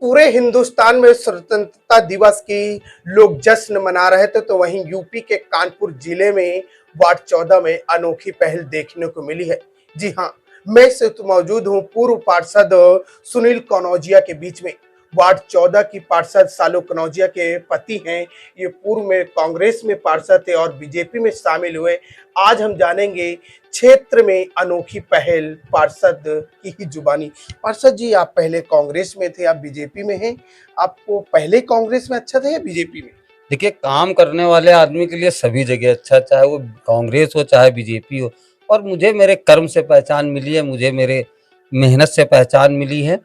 पूरे हिंदुस्तान में स्वतंत्रता दिवस की लोग जश्न मना रहे थे, तो वहीं यूपी के कानपुर जिले में वार्ड 14 में अनोखी पहल देखने को मिली है। जी हाँ, मैं से तो मौजूद हूँ पूर्व पार्षद सुनील कनौजिया के बीच में। वार्ड 14 की पार्षद सालू कनौजिया के पति हैं। ये पूर्व में कांग्रेस में पार्षद थे और बीजेपी में शामिल हुए। आज हम जानेंगे क्षेत्र में अनोखी पहल पार्षद की ही जुबानी। पार्षद जी, आप पहले कांग्रेस में थे, आप बीजेपी में हैं। आपको पहले कांग्रेस में अच्छा था या बीजेपी में? देखिए, काम करने वाले आदमी के लिए सभी जगह अच्छा, चाहे वो कांग्रेस हो चाहे बीजेपी हो। और मुझे मेरे कर्म से पहचान मिली है, मुझे मेरे मेहनत से पहचान मिली है।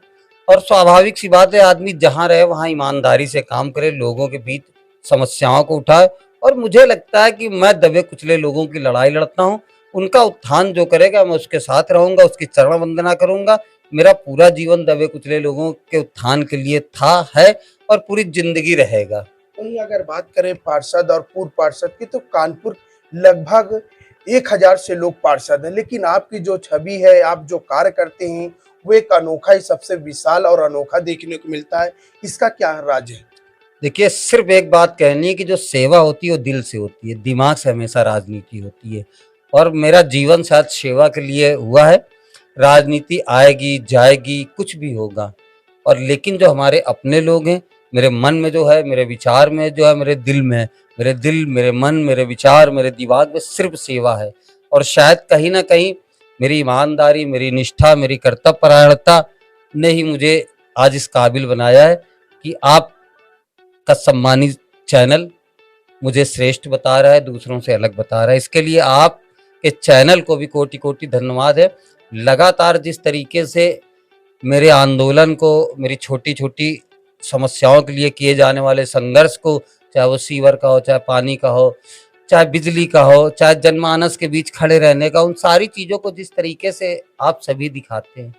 और स्वाभाविक सी बात है, आदमी जहाँ रहे वहाँ ईमानदारी से काम करे, लोगों के बीच समस्याओं को उठाए। और मुझे लगता है कि मैं दबे कुचले लोगों की लड़ाई लड़ता हूँ। उनका उत्थान जो करेगा मैं उसके साथ रहूंगा, उसकी चरण वंदना करूंगा। मेरा पूरा जीवन दबे कुचले लोगों के उत्थान के लिए था, है और पूरी जिंदगी रहेगा। वहीं अगर बात करें पार्षद और पूर्व पार्षद की, तो कानपुर लगभग 1000 से लोग पार्षद हैं, लेकिन आपकी जो छवि है, आप जो कार्य करते हैं, वो एक अनोखा ही सबसे विशाल और अनोखा देखने को मिलता है। इसका क्या राज है? देखिए, सिर्फ एक बात कहनी है कि जो सेवा होती है वो दिल से होती है, दिमाग से हमेशा राजनीति होती है। और मेरा जीवन शायद सेवा के लिए हुआ है। राजनीति आएगी जाएगी, कुछ भी होगा। और लेकिन जो हमारे अपने लोग हैं, मेरे मन में जो है, मेरे विचार में जो है, मेरे दिल में है, मेरे दिल, मेरे मन, मेरे विचार, मेरे दिमाग में सिर्फ सेवा है। और शायद कहीं ना कहीं मेरी ईमानदारी, मेरी निष्ठा, मेरी कर्तव्यपरायणता ने ही मुझे आज इस काबिल बनाया है कि आप का सम्मानित चैनल मुझे श्रेष्ठ बता रहा है, दूसरों से अलग बता रहा है। इसके लिए आप के चैनल को भी कोटि कोटि धन्यवाद है। लगातार जिस तरीके से मेरे आंदोलन को, मेरी छोटी छोटी समस्याओं के लिए किए जाने वाले संघर्ष को, चाहे वो सीवर का हो, चाहे पानी का हो, चाहे बिजली का हो, चाहे जनमानस के बीच खड़े रहने का, उन सारी चीज़ों को जिस तरीके से आप सभी दिखाते हैं।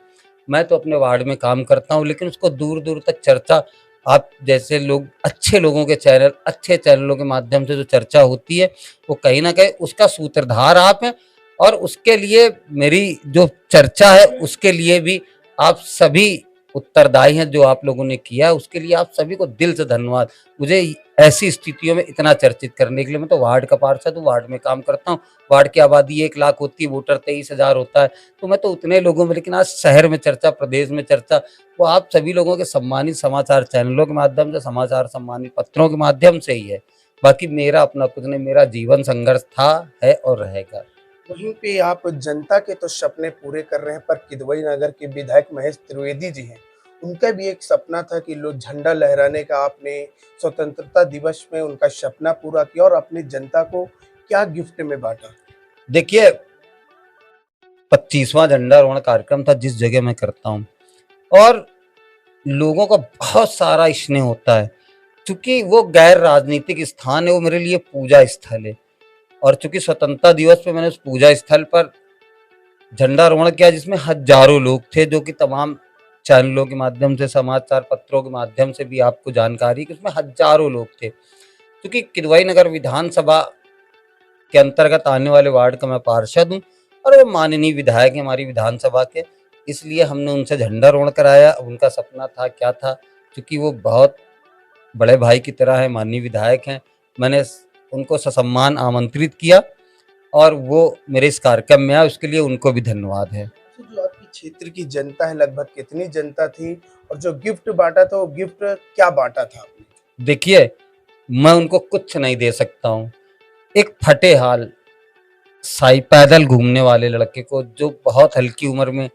मैं तो अपने वार्ड में काम करता हूँ, लेकिन उसको दूर दूर तक चर्चा, आप जैसे लोग, अच्छे लोगों के चैनल, अच्छे चैनलों के माध्यम से जो चर्चा होती है, वो कहीं ना कहीं उसका सूत्रधार आप हैं। और उसके लिए मेरी जो चर्चा है, उसके लिए भी आप सभी उत्तरदायी हैं। जो आप लोगों ने किया है उसके लिए आप सभी को दिल से धन्यवाद। मुझे ऐसी स्थितियों में इतना चर्चित करने के लिए। मैं तो वार्ड का पार्षद हूँ, वार्ड में काम करता हूँ। वार्ड की आबादी 1 लाख होती है, वोटर 23,000 होता है। तो मैं तो उतने लोगों में, लेकिन आज शहर में चर्चा, प्रदेश में चर्चा, वो आप सभी लोगों के सम्मानित समाचार चैनलों के माध्यम से, समाचार सम्मानित पत्रों के माध्यम से ही है। बाकी मेरा अपना कुछ नहीं, मेरा जीवन संघर्ष था, है और रहेगा। वहीं पे आप जनता के तो सपने पूरे कर रहे हैं, पर किदवई नगर के विधायक महेश त्रिवेदी जी हैं, उनका भी एक सपना था कि लोग झंडा लहराने का। आपने स्वतंत्रता दिवस में उनका सपना पूरा किया और अपनी जनता को क्या गिफ्ट में बांटा? देखिए, 25वां झंडारोहण कार्यक्रम था जिस जगह मैं करता हूँ। और लोगों का बहुत सारा स्नेह होता है। चूंकि वो गैर राजनीतिक स्थान है, वो मेरे लिए पूजा स्थल है। और चूंकि स्वतंत्रता दिवस पे मैंने उस पूजा स्थल पर झंडारोहण किया, जिसमें हजारों लोग थे, जो कि तमाम चैनलों के माध्यम से, समाचार पत्रों के माध्यम से भी आपको जानकारी कि उसमें हजारों लोग थे। क्योंकि किदवई नगर विधानसभा के अंतर्गत आने वाले वार्ड का मैं पार्षद हूँ। और वो माननीय विधायक है हमारी विधानसभा के, इसलिए हमने उनसे झंडारोहण कराया। उनका सपना था, क्या था, क्योंकि वो बहुत बड़े भाई की तरह है, माननीय विधायक हैं। मैंने उनको ससम्मान आमंत्रित किया और वो मेरे इस कार्यक्रम में आए, उसके लिए उनको भी धन्यवाद है। तो जो आपकी क्षेत्र की जनता है, लगभग कितनी जनता थी? और जो गिफ्ट बांटा था, वो गिफ्ट क्या बांटा था आपने? देखिए, मैं उनको कुछ नहीं दे सकता हूँ। एक फटे हाल साई पैदल घूमने वाले लड़के को, जो बहुत हल्की उम्र में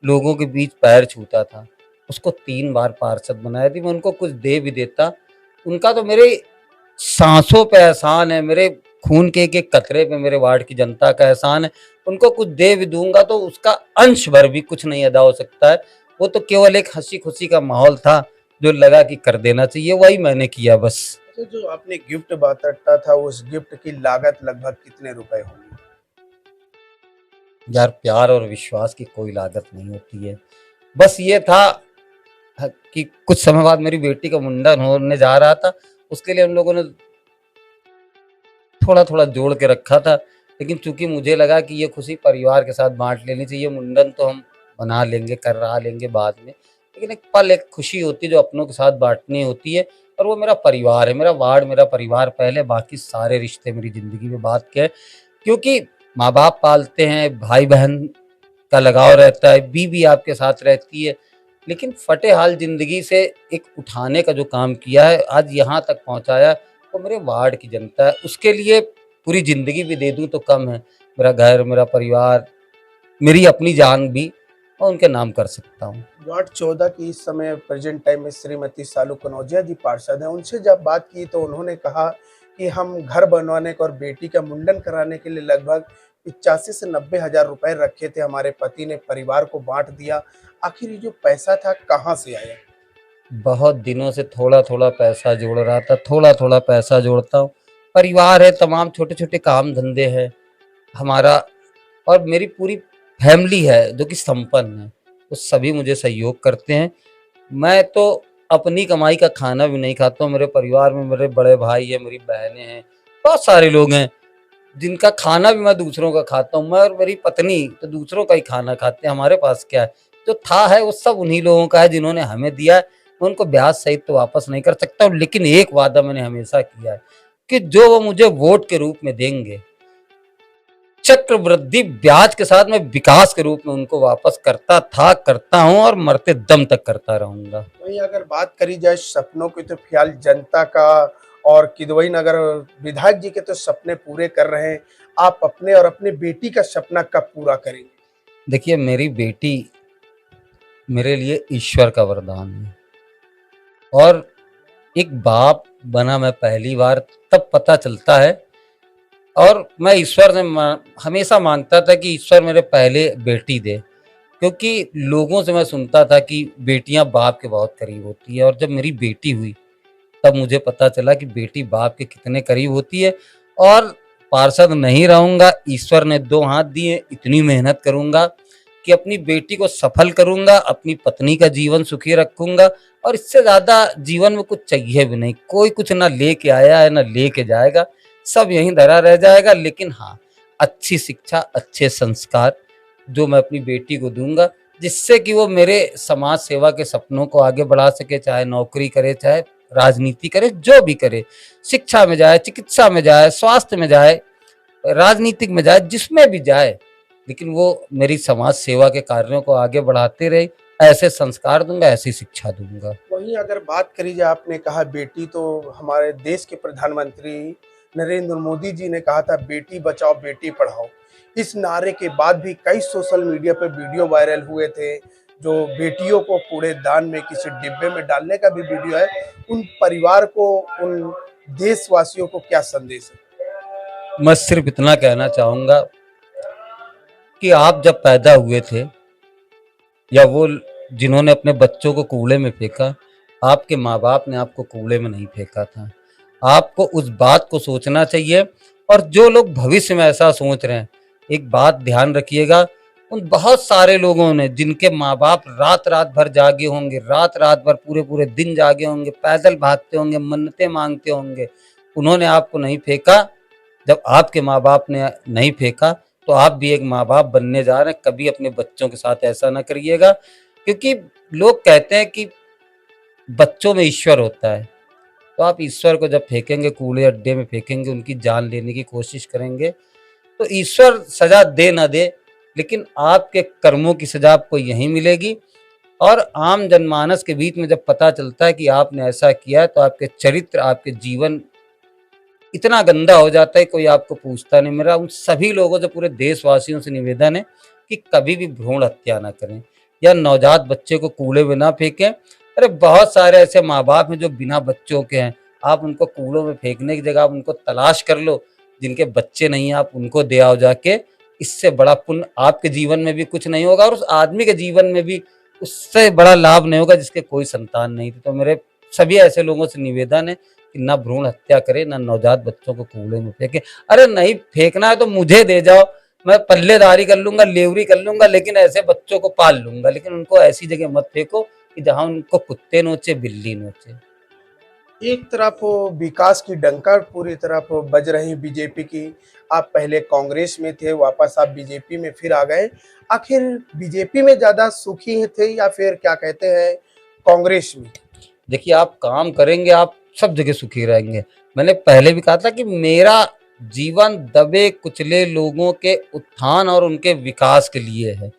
लोगों के बीच पैर छूता था, उसको 3 बार पार्षद बनाया थी। मैं उनको कुछ दे भी देता, उनका तो मेरे सांसों पे एहसान है, मेरे खून के एक एक कतरे पे मेरे वार्ड की जनता का एहसान है। उनको कुछ दे भी दूंगा तो उसका अंश भर भी कुछ नहीं अदा हो सकता है। वो तो केवल एक हंसी खुशी का माहौल था, जो लगा कि कर देना चाहिए, वही मैंने किया बस। तो जो आपने गिफ्ट बांटा था, उस गिफ्ट की लागत लगभग कितने रुपए होंगे? यार, प्यार और विश्वास की कोई लागत नहीं होती है। बस ये था कि कुछ समय बाद मेरी बेटी का मुंडन होने जा रहा था, उसके लिए हम लोगों ने थोड़ा थोड़ा जोड़ के रखा था। लेकिन चूंकि मुझे लगा कि ये खुशी परिवार के साथ बांट लेनी चाहिए, मुंडन तो हम बना लेंगे, करवा लेंगे बाद में, लेकिन एक पल, एक खुशी होती है जो अपनों के साथ बाँटनी होती है, और वो मेरा परिवार है, मेरा वार्ड, मेरा परिवार पहले, बाकी सारे रिश्ते मेरी ज़िंदगी में बात क्या है। क्योंकि माँ-बाप पालते हैं, भाई-बहन का लगाव रहता है, बीवी आपके साथ रहती है, लेकिन फटे-हाल ज़िंदगी से एक उठाने का जो काम किया है, आज यहाँ तक पहुँचाया, वो मेरे वार्ड की जनता है। उसके लिए पूरी ज़िंदगी भी दे दूँ तो कम है। मेरा घर, मेरा परिवार, मेरी अपनी जान भी मैं उनके नाम कर सकता हूँ। वार्ड 14 की इस समय प्रेजेंट टाइम में श्रीमती सालू कनौजिया जी पार्षद हैं। उनसे जब बात की तो उन्होंने कहा कि हम घर बनवाने का और बेटी का मुंडन कराने के लिए लगभग 85 से 90 हज़ार रुपए रखे थे। हमारे पति ने परिवार को बाँट दिया। आखिर ये जो पैसा था कहाँ से आया? बहुत दिनों से थोड़ा-थोड़ा पैसा जोड़ रहा था, थोड़ा-थोड़ा पैसा जोड़ता हूँ। परिवार है, तमाम छोटे-छोटे काम-धंधे हैं हमारा, और मेरी पूरी फैमिली है जो कि संपन्न है। तो सभी मुझे सहयोग करते हैं। मैं तो अपनी कमाई का खाना भी नहीं खाता हूँ, मेरे परिवार में मेरे बड़े भाई हैं, मेरी बहनें हैं, बहुत सारे लोग हैं, जिनका खाना भी मैं दूसरों का खाता हूँ। मैं और मेरी पत्नी तो दूसरों का ही खाना खाते हैं, हमारे पास क्या है? जो था है वो सब उन्हीं लोगों का है जिन्होंने हमें दिया है। मैं उनको ब्याज सहित तो वापस नहीं कर सकता हूँ, लेकिन एक वादा मैंने हमेशा किया है कि जो वो मुझे वोट के रूप में देंगे, चक्रवृद्धि ब्याज के साथ मैं विकास के रूप में उनको वापस करता था, करता हूँ और मरते दम तक करता रहूँगा। वहीं अगर बात करी जाए सपनों की तो फिलहाल जनता का और किदवई नगर विधायक जी के तो सपने पूरे कर रहे हैं। आप अपने और अपनी बेटी का सपना कब पूरा करेंगे? देखिए, मेरी बेटी मेरे लिए ईश्वर का वरदान है, और एक बाप बना मैं पहली बार तब पता चलता है, और मैं ईश्वर से हमेशा मांगता था कि ईश्वर मेरे पहले बेटी दे, क्योंकि लोगों से मैं सुनता था कि बेटियां बाप के बहुत करीब होती है, और जब मेरी बेटी हुई तब मुझे पता चला कि बेटी बाप के कितने करीब होती है। और पार्षद नहीं रहूँगा, ईश्वर ने 2 हाथ दिए, इतनी मेहनत करूँगा कि अपनी बेटी को सफल करूँगा, अपनी पत्नी का जीवन सुखी रखूँगा, और इससे ज़्यादा जीवन में कुछ चाहिए भी नहीं। कोई कुछ ना लेके आया है, ना लेके जाएगा, सब यहीं धरा रह जाएगा। लेकिन हाँ, अच्छी शिक्षा, अच्छे संस्कार जो मैं अपनी बेटी को दूँगा, जिससे कि वो मेरे समाज सेवा के सपनों को आगे बढ़ा सके, चाहे नौकरी करे, चाहे राजनीति करे, जो भी करे। शिक्षा में जाए, चिकित्सा में जाए, स्वास्थ्य में जाए, राजनीतिक में जाए, जिसमें भी जाए, लेकिन वो मेरी समाज सेवा के कार्यों को आगे बढ़ाते रहे। ऐसे संस्कार दूँगा, ऐसी शिक्षा दूँगा। वहीं अगर बात करी जाए, आपने कहा बेटी, तो हमारे देश के प्रधानमंत्री नरेंद्र मोदी जी ने कहा था बेटी बचाओ बेटी पढ़ाओ। इस नारे के बाद भी कई सोशल मीडिया पे वीडियो वायरल हुए थे जो बेटियों को कूड़ेदान में किसी डिब्बे में डालने का भी वीडियो है। उन परिवार को, उन देशवासियों को क्या संदेश है? मैं सिर्फ इतना कहना चाहूँगा कि आप जब पैदा हुए थे, या वो जिन्होंने अपने बच्चों को कूड़े में फेंका, आपके माँ-बाप ने आपको कूड़े में नहीं फेंका था। आपको उस बात को सोचना चाहिए, और जो लोग भविष्य में ऐसा सोच रहे हैं, एक बात ध्यान रखिएगा, उन बहुत सारे लोगों ने जिनके माँ-बाप रात-रात भर जागे होंगे, रात-रात भर पूरे-पूरे दिन जागे होंगे, पैदल भागते होंगे, मन्नतें माँगते होंगे, उन्होंने आपको नहीं फेंका। जब आपके माँ-बाप ने नहीं फेंका, तो आप भी एक माँ-बाप बनने जा रहे हैं। कभी अपने बच्चों के साथ ऐसा ना करिएगा, क्योंकि लोग कहते हैं कि बच्चों में ईश्वर होता है। तो आप ईश्वर को जब फेंकेंगे, कूड़े अड्डे में फेंकेंगे, उनकी जान लेने की कोशिश करेंगे, तो ईश्वर सज़ा दे ना दे, लेकिन आपके कर्मों की सज़ा आपको यहीं मिलेगी। और आम जनमानस के बीच में जब पता चलता है कि आपने ऐसा किया है, तो आपके चरित्र, आपके जीवन इतना गंदा हो जाता है, कोई आपको पूछता नहीं। मेरा उन सभी लोगों से, पूरे देशवासियों से निवेदन है कि कभी भी भ्रूण हत्या ना करें, या नवजात बच्चे को कूड़े में ना फेंकें। अरे बहुत सारे ऐसे माँ-बाप हैं जो बिना बच्चों के हैं, आप उनको कूड़ों में फेंकने की जगह आप उनको तलाश कर लो, जिनके बच्चे नहीं हैं, आप उनको दे आओ जाके। इससे बड़ा पुण्य आपके जीवन में भी कुछ नहीं होगा, और उस आदमी के जीवन में भी उससे बड़ा लाभ नहीं होगा जिसके कोई संतान नहीं थी। तो मेरे सभी ऐसे लोगों से निवेदन है कि ना भ्रूण हत्या करें, ना नवजात बच्चों को कूड़े में फेंकें। अरे नहीं फेंकना है तो मुझे दे जाओ, मैं पल्लेदारी कर लूँगा, लेवरी कर लूँगा, लेकिन ऐसे बच्चों को पाल लूँगा। लेकिन उनको ऐसी जगह मत फेंको कि जहाँ उनको कुत्ते नोचे, बिल्ली नोचे। एक तरफ विकास की डंका पूरी तरफ बज रही बीजेपी की। आप पहले कांग्रेस में थे, वापस आप बीजेपी में फिर आ गए। आखिर बीजेपी में ज़्यादा सुखी थे या फिर क्या कहते हैं कांग्रेस में? देखिए, आप काम करेंगे, आप सब जगह सुखी रहेंगे। मैंने पहले भी कहा था कि मेरा जीवन दबे कुचले लोगों के उत्थान और उनके विकास के लिए है,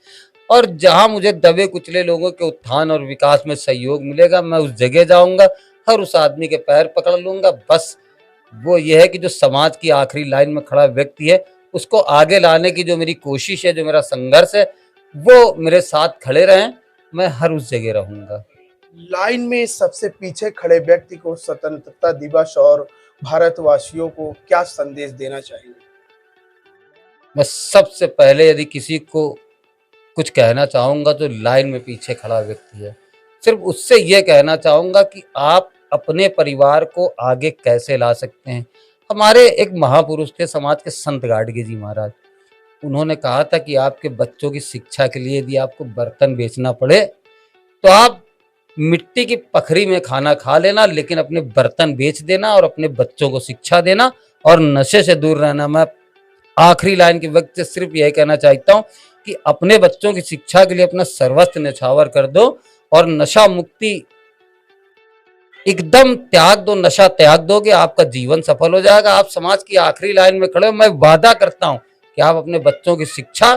और जहाँ मुझे दबे कुचले लोगों के उत्थान और विकास में सहयोग मिलेगा, मैं उस जगह जाऊँगा, हर उस आदमी के पैर पकड़ लूँगा। बस वो ये है कि जो समाज की आखिरी लाइन में खड़ा व्यक्ति है, उसको आगे लाने की जो मेरी कोशिश है, जो मेरा संघर्ष है, वो मेरे साथ खड़े रहें, मैं हर उस जगह रहूँगा। लाइन में सबसे पीछे खड़े व्यक्ति को स्वतंत्रता दिवस और भारतवासियों को क्या संदेश देना चाहिए? मैं सबसे पहले यदि किसी को कुछ कहना चाहूँगा तो लाइन में पीछे खड़ा व्यक्ति है। सिर्फ़ उससे ये कहना चाहूँगा कि आप अपने परिवार को आगे कैसे ला सकते हैं। हमारे एक महापुरुष थे समाज के, संत गाडगे जी महाराज। उन्होंने कहा था कि आपके बच्चों की शिक्षा के लिए यदि आपको बर्तन बेचना पड़े, तो आप मिट्टी की पखरी में खाना खा लेना, लेकिन अपने बर्तन बेच देना और अपने बच्चों को शिक्षा देना और नशे से दूर रहना। मैं आखिरी लाइन के वक्त से सिर्फ यही कहना चाहता हूँ कि अपने बच्चों की शिक्षा के लिए अपना सर्वस्व न्यौछावर कर दो और नशा मुक्ति एकदम त्याग दो। नशा त्याग दोगे, आपका जीवन सफल हो जाएगा। आप समाज की आखिरी लाइन में खड़े हो, मैं वादा करता हूँ कि आप अपने बच्चों की शिक्षा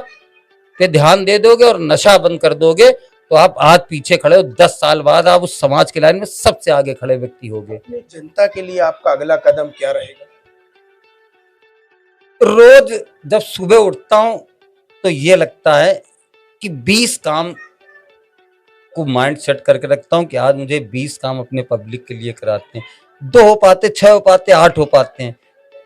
पे ध्यान दे दोगे और नशा बंद कर दोगे, तो आप आज पीछे खड़े हो, 10 साल बाद आप उस समाज की लाइन में सबसे आगे खड़े व्यक्ति होगे। अपनी जनता के लिए आपका अगला कदम क्या रहेगा? रोज जब सुबह उठता हूँ तो ये लगता है कि 20 काम को माइंड सेट करके रखता हूँ कि आज मुझे 20 काम अपने पब्लिक के लिए कराते हैं। 2 हो पाते, 6 हो पाते, 8 हो पाते हैं।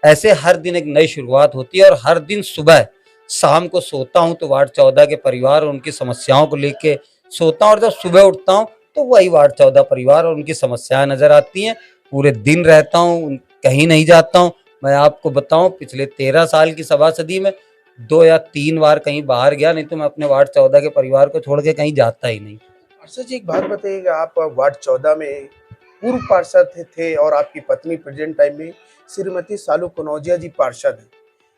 ऐसे हर दिन एक नई शुरुआत होती है और हर दिन सुबह शाम को सोता हूँ तो वार्ड 14 के परिवार और उनकी समस्याओं को लेके सोता हूँ, और जब सुबह उठता हूँ तो वही वार्ड 14 परिवार और उनकी समस्याएं नजर आती हैं। पूरे दिन रहता हूँ, कहीं नहीं जाता हूँ। मैं आपको बताऊं, पिछले 13 साल की सभासदी में 2 या 3 बार कहीं बाहर गया, नहीं तो मैं अपने वार्ड 14 के परिवार को छोड़ के कहीं जाता ही नहीं। पार्षद जी, एक बात बताइएगा, आप वार्ड 14 में पूर्व पार्षद थे और आपकी पत्नी प्रेजेंट टाइम में श्रीमती सालू कनौजिया जी पार्षद हैं।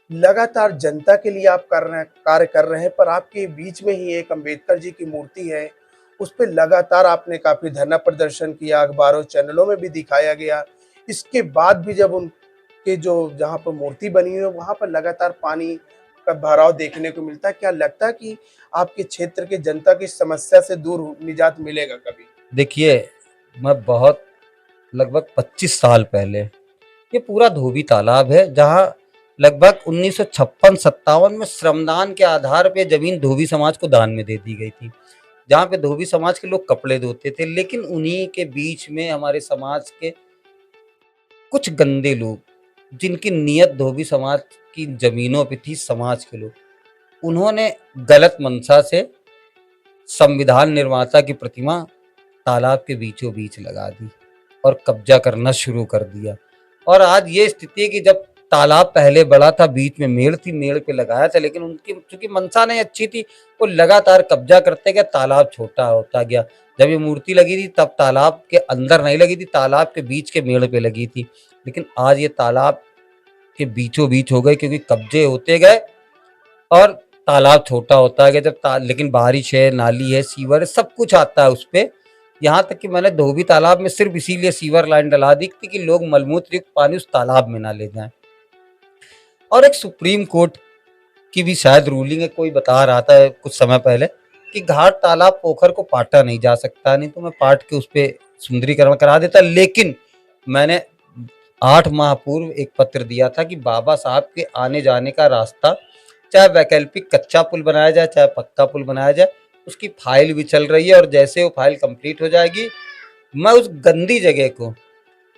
लगातार जनता के लिए आप कार्य कर रहे हैं, पर आपके बीच में ही एक अंबेडकर जी की मूर्ति है, उस पे लगातार आपने काफी धरना प्रदर्शन किया, अखबारों चैनलों में भी दिखाया गया। इसके बाद भी जब उनके जो जहाँ पर मूर्ति बनी हुई है वहां पर लगातार पानी का भराव देखने को मिलता है, क्या लगता है कि आपके क्षेत्र के जनता की समस्या से दूर निजात मिलेगा कभी? देखिए, मैं बहुत लगभग 25 साल पहले, ये पूरा धोबी तालाब है जहाँ लगभग 1956-57 में श्रमदान के आधार पे जमीन धोबी समाज को दान में दे दी गई थी, जहाँ पे धोबी समाज के लोग कपड़े धोते थे। लेकिन उन्हीं के बीच में हमारे समाज के कुछ गंदे लोग, जिनकी नियत धोबी समाज की जमीनों पे थी, समाज के लोग, उन्होंने गलत मंशा से संविधान निर्माता की प्रतिमा तालाब के बीचों बीच लगा दी और कब्जा करना शुरू कर दिया। और आज ये स्थिति है कि जब तालाब पहले बड़ा था, बीच में मेड़ थी, मेड़ पे लगाया था, लेकिन उनकी चूंकि मंशा नहीं अच्छी थी, वो लगातार कब्जा करते गए, तालाब छोटा होता गया। जब ये मूर्ति लगी थी तब तालाब के अंदर नहीं लगी थी, तालाब के बीच के मेड़ पे लगी थी। लेकिन आज ये तालाब के बीचों बीच हो गए, क्योंकि कब्जे होते गए और तालाब छोटा होता है जब लेकिन बारिश है, नाली है, सीवर है, सब कुछ आता है उस पे। यहाँ तक कि मैंने धोबी तालाब में सिर्फ इसीलिए सीवर लाइन डला दी थी कि लोग मलमूत्र युक्त पानी उस तालाब में ना ले जाएं। और एक सुप्रीम कोर्ट की भी शायद रूलिंग है, कोई बता रहा था कुछ समय पहले कि घाट, तालाब, पोखर को पाटा नहीं जा सकता, नहीं तो मैं पाट के उस पे सुंदरीकरण करा देता। लेकिन मैंने 8 माह पूर्व एक पत्र दिया था कि बाबा साहब के आने जाने का रास्ता, चाहे वैकल्पिक कच्चा पुल बनाया जाए, चाहे पक्का पुल बनाया जाए, उसकी फाइल भी चल रही है। और जैसे वो फाइल कंप्लीट हो जाएगी, मैं उस गंदी जगह को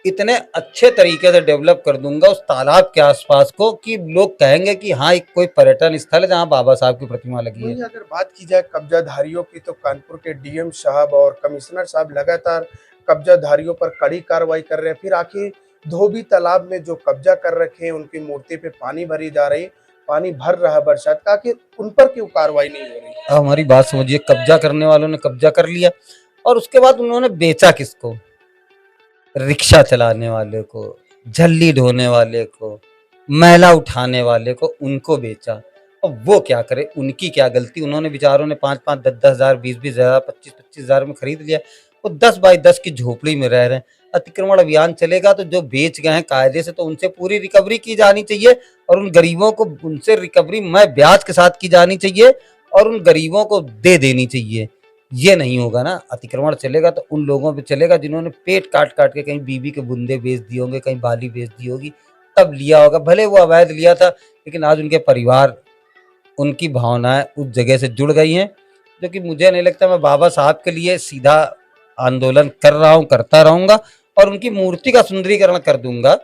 इतने अच्छे तरीके से डेवलप कर दूंगा उस तालाब के आसपास को कि लोग कहेंगे कि हाँ, एक कोई पर्यटन स्थल है जहाँ बाबा साहब की प्रतिमा लगी है। वहीं अगर बात की जाए कब्जाधारियों की, तो कानपुर के डीएम साहब और कमिश्नर साहब लगातार कब्जाधारियों पर कड़ी कार्रवाई कर रहे हैं। फिर आखिर धोबी तालाब में जो कब्जा कर रखे हैं, उनकी मूर्ति पे पानी भरी जा रही, पानी भर रहा है बरसात का, आखिर उन पर क्यों कार्रवाई नहीं हो रही? अब हमारी बात समझिए, कब्जा करने वालों ने कब्जा कर लिया और उसके बाद उन्होंने बेचा किसको? रिक्शा चलाने वाले को, झल्ली ढोने वाले को, मैला उठाने वाले को, उनको बेचा। अब वो क्या करे, उनकी क्या गलती? उन्होंने बेचारों ने 5-5, 10-10 हज़ार, 20-20 हज़ार, 25-25 हज़ार में खरीद लिया। वो 10 बाई 10 की झोपड़ी में रह रहे हैं। अतिक्रमण अभियान चलेगा तो जो बेच गए हैं कायदे से तो उनसे पूरी रिकवरी की जानी चाहिए और उन गरीबों को उनसे रिकवरी मैं ब्याज के साथ की जानी चाहिए और उन गरीबों को दे देनी चाहिए। ये नहीं होगा ना, अतिक्रमण चलेगा तो उन लोगों पे चलेगा जिन्होंने पेट काट काट के कहीं बीवी के बुंदे बेच दिए होंगे, कहीं बाली बेच दी होगी, तब लिया होगा। भले वो अवैध लिया था लेकिन आज उनके परिवार, उनकी भावनाएं उस जगह से जुड़ गई हैं, जो कि मुझे नहीं लगता। मैं बाबा साहब के लिए सीधा आंदोलन कर रहा हूँ, करता रहूंगा और उनकी मूर्ति का सुंदरीकरण कर दूंगा,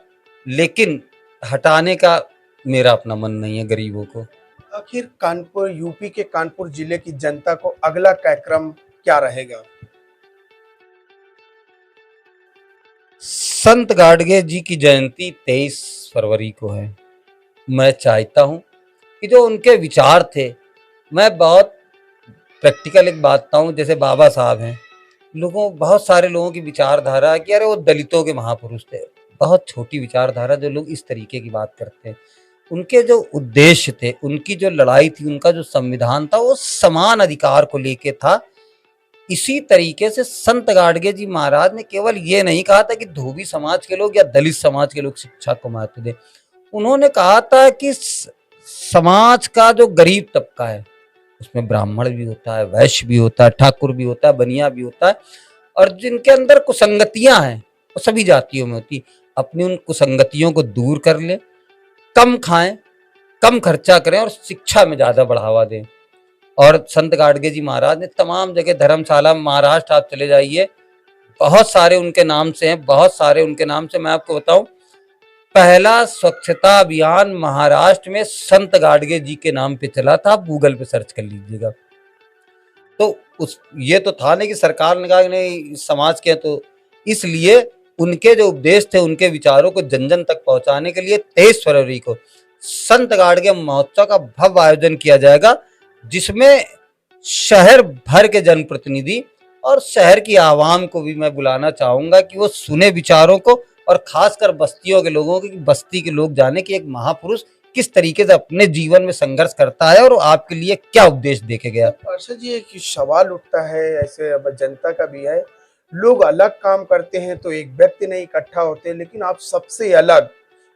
लेकिन हटाने का मेरा अपना मन नहीं है गरीबों को। आखिर कानपुर, यूपी के कानपुर जिले की जनता को अगला कार्यक्रम क्या रहेगा? संत गाडगे जी की जयंती 23 फरवरी को है। मैं चाहता हूं कि जो उनके विचार थे, मैं बहुत प्रैक्टिकल एक बात हूँ, जैसे बाबा साहब हैं, बहुत सारे लोगों की विचारधारा है कि अरे वो दलितों के महापुरुष थे। बहुत छोटी विचारधारा जो लोग इस तरीके की बात करते हैं। उनके जो उद्देश्य थे, उनकी जो लड़ाई थी, उनका जो संविधान था, वो समान अधिकार को लेके था। इसी तरीके से संत गाडगे जी महाराज ने केवल ये नहीं कहा था कि धोबी समाज के लोग या दलित समाज के लोग शिक्षा को महत्व दें। उन्होंने कहा था कि समाज का जो गरीब तबका है, उसमें ब्राह्मण भी होता है, वैश्य भी होता है, ठाकुर भी होता है, बनिया भी होता है, और जिनके अंदर कुसंगतियां हैं वो सभी जातियों में होती। अपनी उन कुसंगतियों को दूर कर ले, कम खाएं, कम खर्चा करें और शिक्षा में ज्यादा बढ़ावा दें। और संत गाडगे जी महाराज ने तमाम जगह, धर्मशाला, महाराष्ट्र आप चले जाइए, बहुत सारे उनके नाम से हैं, बहुत सारे उनके नाम से। मैं आपको बताऊं, पहला स्वच्छता अभियान महाराष्ट्र में संत गाडगे जी के नाम पे चला था। आप गूगल पे सर्च कर लीजिएगा। तो ये तो था नहीं कि सरकार ने कहा नहीं समाज के, तो इसलिए उनके जो उपदेश थे, उनके विचारों को जन जन तक पहुंचाने के लिए 23 फरवरी को संत गाडगे महोत्सव का भव्य आयोजन किया जाएगा, जिसमें शहर भर के जनप्रतिनिधि और शहर की आवाम को भी मैं बुलाना चाहूंगा कि वो सुने विचारों को, और खासकर बस्तियों के लोगों की, बस्ती के लोग जाने कि एक महापुरुष किस तरीके से अपने जीवन में संघर्ष करता है और आपके लिए क्या उपदेश देके गया। पार्षद जी, एक सवाल उठता है, ऐसे अब जनता का भी है, लोग अलग काम करते हैं तो एक व्यक्ति नहीं इकट्ठा होते, लेकिन आप सबसे अलग,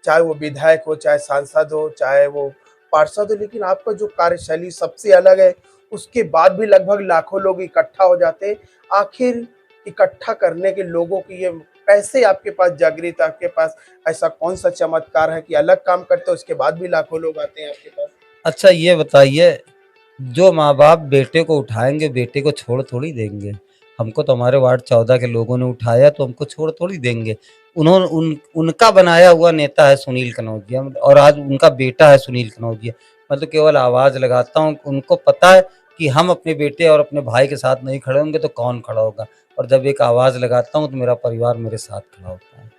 चाहे वो विधायक हो, चाहे सांसद हो, चाहे वो पार्षद हो, लेकिन आपका जो कार्यशैली सबसे अलग है। उसके बाद भी लगभग लाखों लोग इकट्ठा हो जाते हैं। आखिर इकट्ठा करने के लोगों की ये कैसे आपके पास जागृत, आपके पास ऐसा कौन सा चमत्कार है कि अलग काम करते हो उसके बाद भी लाखों लोग आते हैं आपके पास? अच्छा ये बताइए, जो माँ बाप बेटे को उठाएंगे, बेटे को छोड़ थोड़ी देंगे। हमको तो हमारे वार्ड 14 के लोगों ने उठाया, तो हमको छोड़ थोड़ी देंगे। उनका बनाया हुआ नेता है सुनील कनौजिया, और आज उनका बेटा है सुनील कनौजिया। मैं तो केवल आवाज लगाता हूँ। उनको पता है कि हम अपने बेटे और अपने भाई के साथ नहीं खड़े होंगे तो कौन खड़ा होगा, और जब एक आवाज लगाता हूँ तो मेरा परिवार मेरे साथ खड़ा होता है।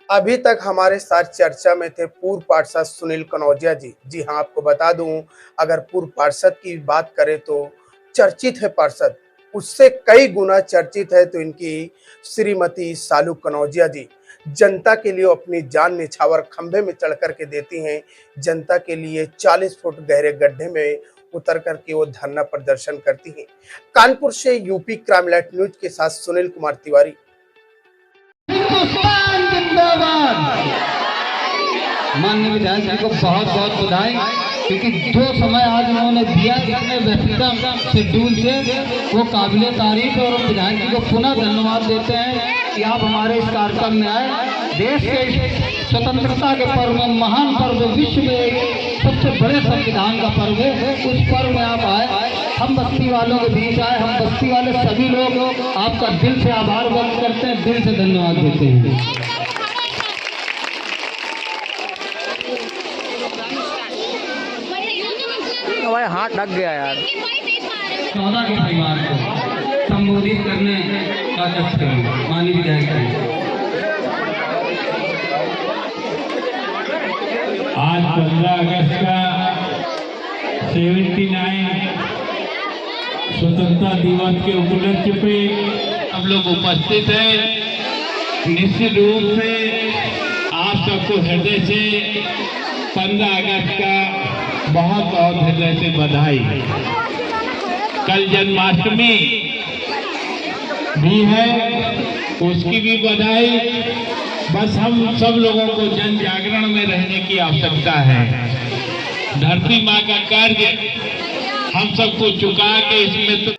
अभी तक हमारे साथ चर्चा में थे पूर्व पार्षद सुनील कनौजिया जी। जी हाँ, आपको बता दूं, अगर पूर्व पार्षद की बात करें तो चर्चित है पार्षद, उससे कई गुना चर्चित है तो इनकी श्रीमती सालू कनौजिया जी। जनता के लिए अपनी जान निछावर खंभे में चढ़ करके देती हैं। जनता के लिए 40 फुट गहरे गड्ढे में उतर करके वो धरना प्रदर्शन करती हैं। कानपुर से यूपी क्राइम लाइट न्यूज के साथ सुनील कुमार तिवारी। माननीय विधायक जी को बहुत बहुत बधाई, क्योंकि जो समय आज उन्होंने दिया इतने व्यस्तम शेड्यूल से, वो काबिले तारीफ है। और विधायक जी को पुनः धन्यवाद देते हैं कि आप हमारे इस कार्यक्रम में आए। देश के स्वतंत्रता के पर्व में, महान पर्व, विश्व में सबसे बड़े संविधान का पर्व है, उस पर्व में आप आए, हम बस्ती वालों के बीच आए। हम बस्ती वाले सभी लोग आपका दिल से आभार व्यक्त करते हैं, दिल से धन्यवाद देते हैं। हमारे हाथ ढक गया यार। 14 के परिवार को संबोधित करने का कष्ट करें। माननीय विधायक आज 15 अगस्त का 79 स्वतंत्रता दिवस के उपलक्ष्य पे हम लोग उपस्थित हैं। निश्चित रूप से आप सबको हृदय से 15 अगस्त का बहुत बहुत हृदय से बधाई। कल जन्माष्टमी भी है, उसकी भी बधाई। बस हम सब लोगों को जन जागरण में रहने की आवश्यकता है। धरती माँ का कार्य हम सबको चुका के इसमें तो